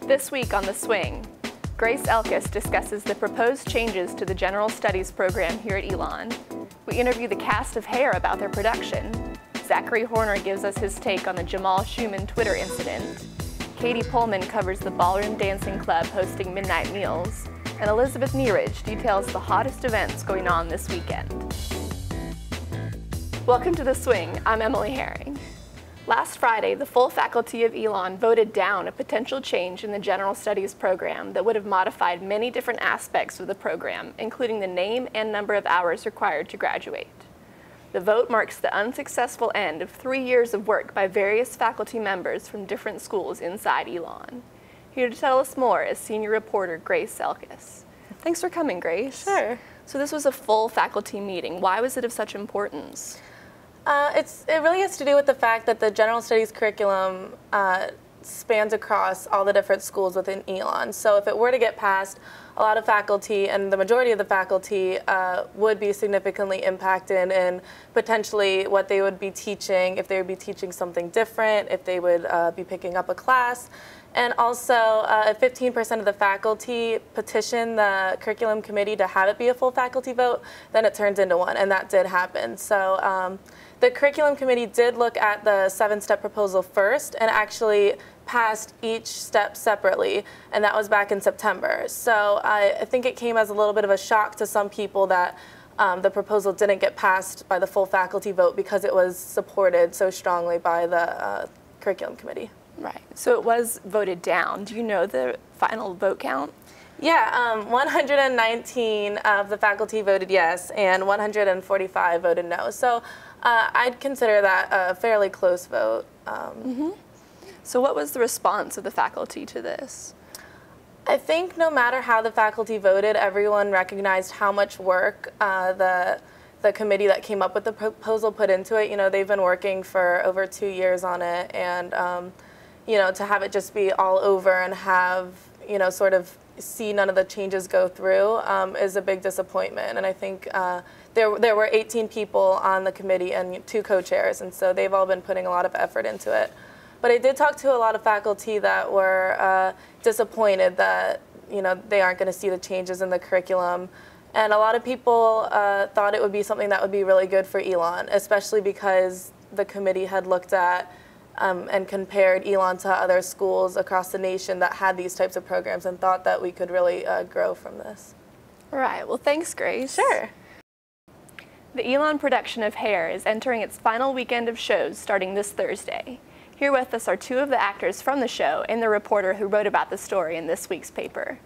This week on The Swing, Grace Elkis discusses the proposed changes to the General Studies program here at Elon. We interview the cast of Hair about their production. Zachary Horner gives us his take on the Jamal Schumann Twitter incident. Katie Pullman covers the Ballroom Dancing Club hosting midnight meals. And Elizabeth Neeraj details the hottest events going on this weekend. Welcome to The Swing. I'm Emily Herring. Last Friday, the full faculty of Elon voted down a potential change in the General Studies program that would have modified many different aspects of the program, including the name and number of hours required to graduate. The vote marks the unsuccessful end of 3 years of work by various faculty members from different schools inside Elon. Here to tell us more is senior reporter Grace Elkis. Thanks for coming, Grace. Sure. So this was a full faculty meeting. Why was it of such importance? It really has to do with the fact that the General Studies curriculum spans across all the different schools within Elon. So if it were to get passed, a lot of faculty and the majority of the faculty would be significantly impacted in potentially what they would be teaching, if they would be teaching something different, if they would be picking up a class. And also, if 15% of the faculty petition the curriculum committee to have it be a full faculty vote, then it turns into one, and that did happen. So the curriculum committee did look at the 7-step proposal first and actually passed each step separately, and that was back in September. So I think it came as a little bit of a shock to some people that the proposal didn't get passed by the full faculty vote because it was supported so strongly by the curriculum committee. Right, so it was voted down. Do you know the final vote count? Yeah, 119 of the faculty voted yes, and 145 voted no. So I'd consider that a fairly close vote. So what was the response of the faculty to this? I think no matter how the faculty voted, everyone recognized how much work the committee that came up with the proposal put into it. You know, they've been working for over 2 years on it, and you know, to have it just be all over and have, you know, sort of see none of the changes go through is a big disappointment. And I think there were 18 people on the committee and 2 co-chairs, and so they've all been putting a lot of effort into it. But I did talk to a lot of faculty that were disappointed that, you know, they aren't going to see the changes in the curriculum. And a lot of people thought it would be something that would be really good for Elon, especially because the committee had looked at and compared Elon to other schools across the nation that had these types of programs and thought that we could really grow from this. All right, well, thanks, Grace. Sure. The Elon production of Hair is entering its final weekend of shows starting this Thursday. Here with us are 2 of the actors from the show and the reporter who wrote about the story in this week's paper.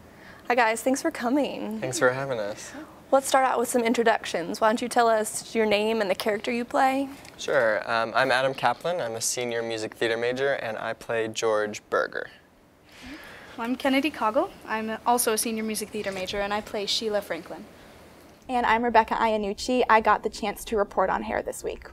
Hi guys, thanks for coming. Thanks for having us. Let's start out with some introductions. Why don't you tell us your name and the character you play? Sure. I'm Adam Kaplan. I'm a senior music theater major, and I play George Berger. Well, I'm Kennedy Coggle. I'm also a senior music theater major, and I play Sheila Franklin. And I'm Rebecca Iannucci. I got the chance to report on Hair this week.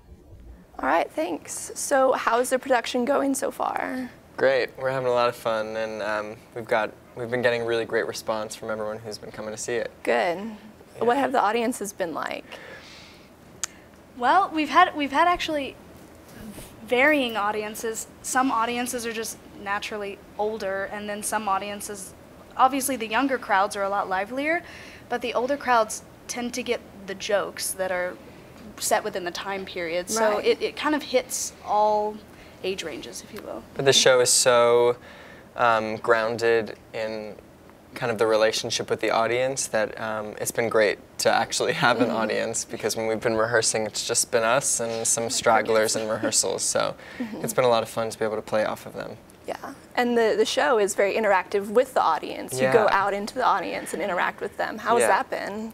All right, thanks. So how's the production going so far? Great. We're having a lot of fun, and we've been getting really great response from everyone who's been coming to see it. Good. Yeah. What have the audiences been like? Well, we've had actually varying audiences. Some audiences are just naturally older, and then some audiences, obviously the younger crowds are a lot livelier, but the older crowds tend to get the jokes that are set within the time period. So Right. it kind of hits all age ranges, if you will. But the show is so grounded in kind of the relationship with the audience that it's been great to actually have an audience, because when we've been rehearsing, it's just been us and some stragglers in rehearsals. So it's been a lot of fun to be able to play off of them. Yeah, and the show is very interactive with the audience. You Yeah. go out into the audience and interact with them. How has Yeah. that been?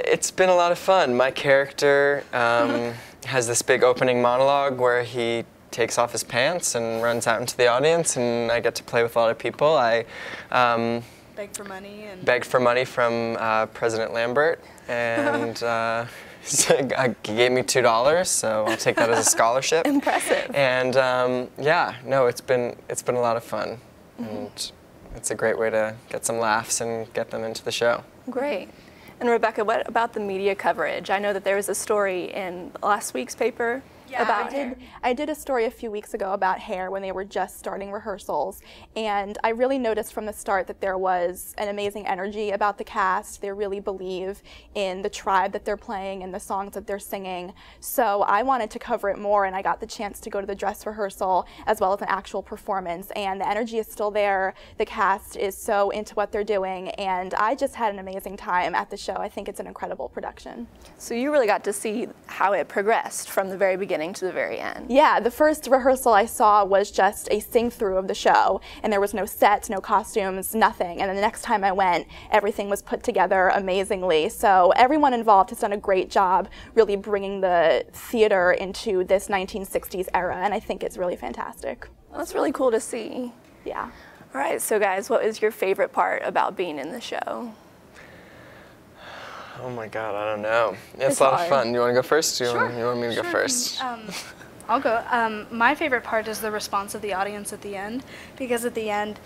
It's been a lot of fun. My character has this big opening monologue where he takes off his pants and runs out into the audience, and I get to play with a lot of people. I Beg for money and begged for money from President Lambert, and he gave me $2, so I'll take that as a scholarship. Impressive. And yeah, no, it's been a lot of fun, and it's a great way to get some laughs and get them into the show. Great. And Rebecca, what about the media coverage? I know that there was a story in last week's paper about Hair? I did a story a few weeks ago about Hair when they were just starting rehearsals, and I really noticed from the start that there was an amazing energy about the cast. They really believe in the tribe that they're playing and the songs that they're singing. So I wanted to cover it more, and I got the chance to go to the dress rehearsal as well as an actual performance, and the energy is still there. The cast is so into what they're doing, and I just had an amazing time at the show. I think it's an incredible production. So you really got to see how it progressed from the very beginning to the very end. Yeah, the first rehearsal I saw was just a sing-through of the show, and there was no sets, no costumes, nothing. And then the next time I went, everything was put together amazingly. So everyone involved has done a great job really bringing the theater into this 1960s era, and I think it's really fantastic. Well, that's really cool to see. Yeah. All right, so guys, what was your favorite part about being in the show? Oh my God, I don't know. It's a lot of fun. You want to go first? Sure. You want me to go first? I'll go. My favorite part is the response of the audience at the end, because at the end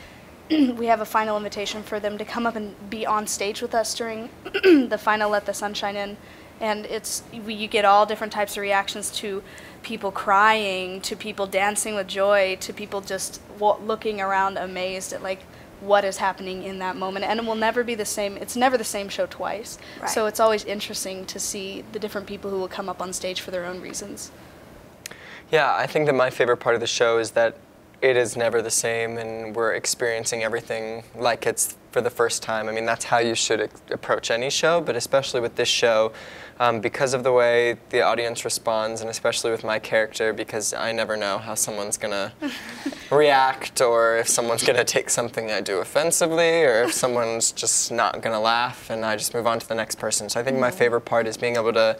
we have a final invitation for them to come up and be on stage with us during the final Let the Sunshine In, and you get all different types of reactions, to people crying, to people dancing with joy, to people just looking around amazed at what is happening in that moment. And it will never be the same. It's never the same show twice. Right. So it's always interesting to see the different people who will come up on stage for their own reasons. Yeah, I think that my favorite part of the show is that it is never the same, and we're experiencing everything like it's for the first time. I mean, that's how you should approach any show, but especially with this show, because of the way the audience responds, and especially with my character, because I never know how someone's gonna react, or if someone's gonna take something I do offensively, or if someone's just not gonna laugh, and I just move on to the next person. So I think my favorite part is being able to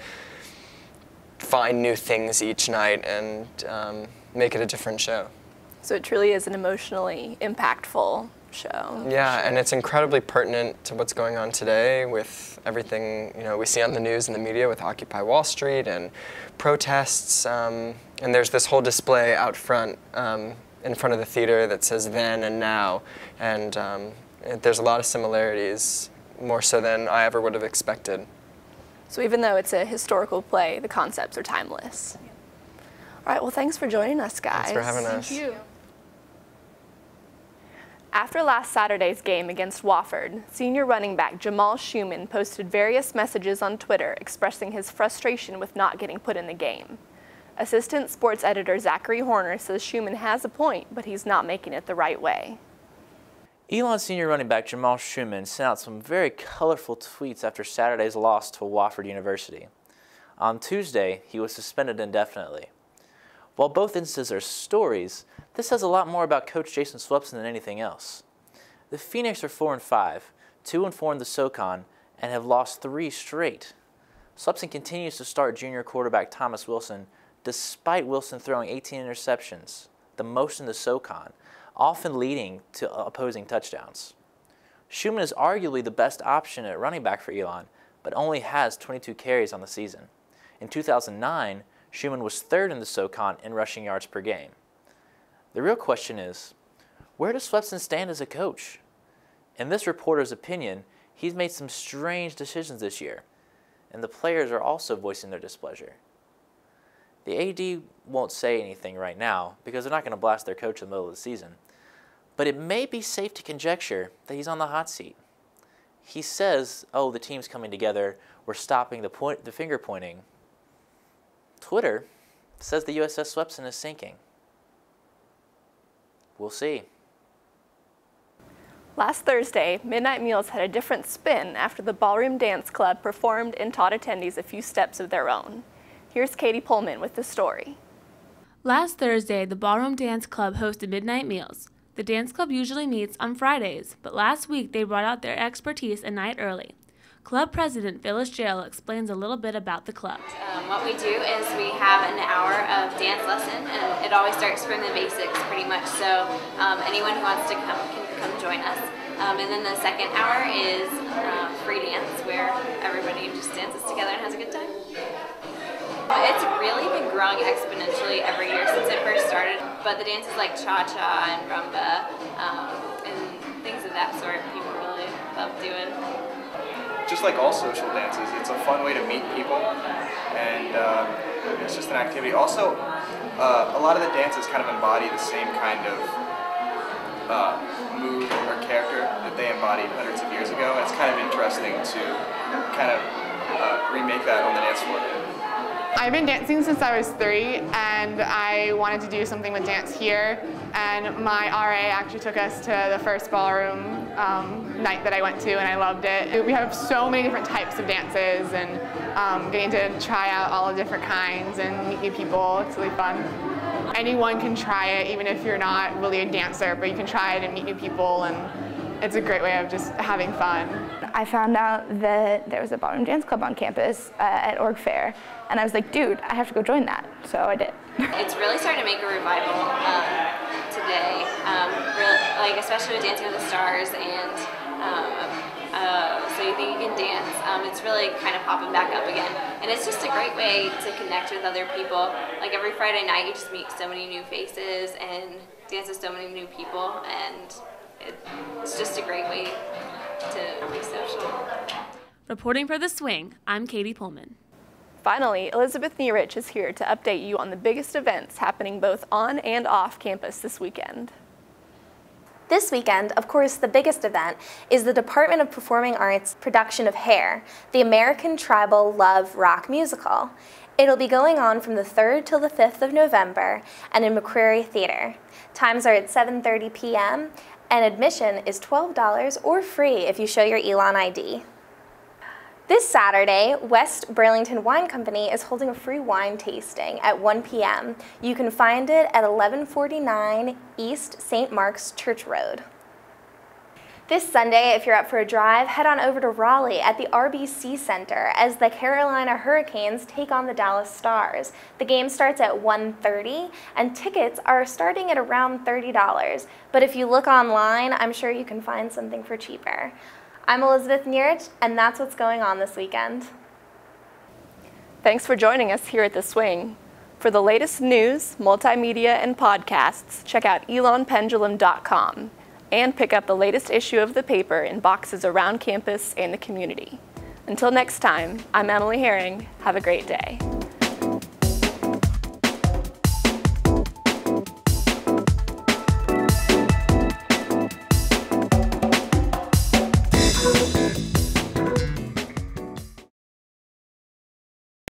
find new things each night and make it a different show. So it truly is an emotionally impactful show. Yeah, and it's incredibly pertinent to what's going on today with everything we see on the news and the media with Occupy Wall Street and protests. And there's this whole display out front in front of the theater that says then and now. And there's a lot of similarities, more so than I ever would have expected. So even though it's a historical play, the concepts are timeless. All right, well, thanks for joining us, guys. Thanks for having us. Thank you. After last Saturday's game against Wofford, senior running back Jamal Schumann posted various messages on Twitter expressing his frustration with not getting put in the game. Assistant sports editor Zachary Horner says Schumann has a point, but he's not making it the right way. Elon senior running back Jamal Schumann sent out some very colorful tweets after Saturday's loss to Wofford University. On Tuesday, he was suspended indefinitely. While both instances are stories, this says a lot more about Coach Jason Swepson than anything else. The Phoenix are 4-5, 2-4 in the SoCon, and have lost 3 straight. Swepson continues to start junior quarterback Thomas Wilson, despite Wilson throwing 18 interceptions, the most in the SoCon, often leading to opposing touchdowns. Schumann is arguably the best option at running back for Elon, but only has 22 carries on the season. In 2009, Schumann was 3rd in the SoCon in rushing yards per game. The real question is, where does Swepson stand as a coach? In this reporter's opinion, he's made some strange decisions this year, and the players are also voicing their displeasure. The AD won't say anything right now because they're not going to blast their coach in the middle of the season, but it may be safe to conjecture that he's on the hot seat. He says, oh, the team's coming together, we're stopping the finger pointing. Twitter says the USS Swepson is sinking. We'll see. Last Thursday, Midnight Meals had a different spin after the Ballroom Dance Club performed and taught attendees a few steps of their own. Here's Katie Pullman with the story. Last Thursday, the Ballroom Dance Club hosted Midnight Meals. The dance club usually meets on Fridays, but last week they brought out their expertise a night early. Club President Phyllis Jail explains a little bit about the club. What we do is we have an hour of dance lesson, and it always starts from the basics pretty much, so anyone who wants to come can come join us. And then the second hour is free dance, where everybody just dances together and has a good time. It's really been growing exponentially every year since it first started, but the dances like cha-cha and rumba and things of that sort, people really love doing. just like all social dances, it's a fun way to meet people, and it's just an activity. Also, a lot of the dances kind of embody the same kind of mood or character that they embodied hundreds of years ago, and it's kind of interesting to kind of remake that on the dance floor. I've been dancing since I was 3, and I wanted to do something with dance here, and my RA actually took us to the first ballroom night that I went to, and I loved it. We have so many different types of dances, and getting to try out all the different kinds and meet new people, it's really fun. Anyone can try it, even if you're not really a dancer, but you can try it and meet new people, and it's a great way of just having fun. I found out that there was a ballroom dance club on campus at Org Fair, and I was like, dude, I have to go join that, so I did. It's really starting to make a revival today, like especially with Dancing with the Stars and So You Think You Can Dance. It's really kind of popping back up again, and it's just a great way to connect with other people. Like every Friday night, you just meet so many new faces and dance with so many new people, and it's just a great way to be social. Reporting for The Swing, I'm Katie Pullman. Finally, Elizabeth Nierich is here to update you on the biggest events happening both on and off campus this weekend. This weekend, of course, the biggest event is the Department of Performing Arts production of Hair, the American Tribal Love rock musical. It'll be going on from the 3rd till the 5th of November and in McCreary Theater. Times are at 7:30 p.m. and admission is $12 or free if you show your Elon ID. This Saturday, West Burlington Wine Company is holding a free wine tasting at 1 p.m. You can find it at 1149 East St. Mark's Church Road. This Sunday, if you're up for a drive, head on over to Raleigh at the RBC Center as the Carolina Hurricanes take on the Dallas Stars. The game starts at 1:30 and tickets are starting at around $30. But if you look online, I'm sure you can find something for cheaper. I'm Elizabeth Nierich, and that's what's going on this weekend. Thanks for joining us here at The Swing. For the latest news, multimedia, and podcasts, check out elonpendulum.com and pick up the latest issue of the paper in boxes around campus and the community. Until next time, I'm Emily Herring. Have a great day.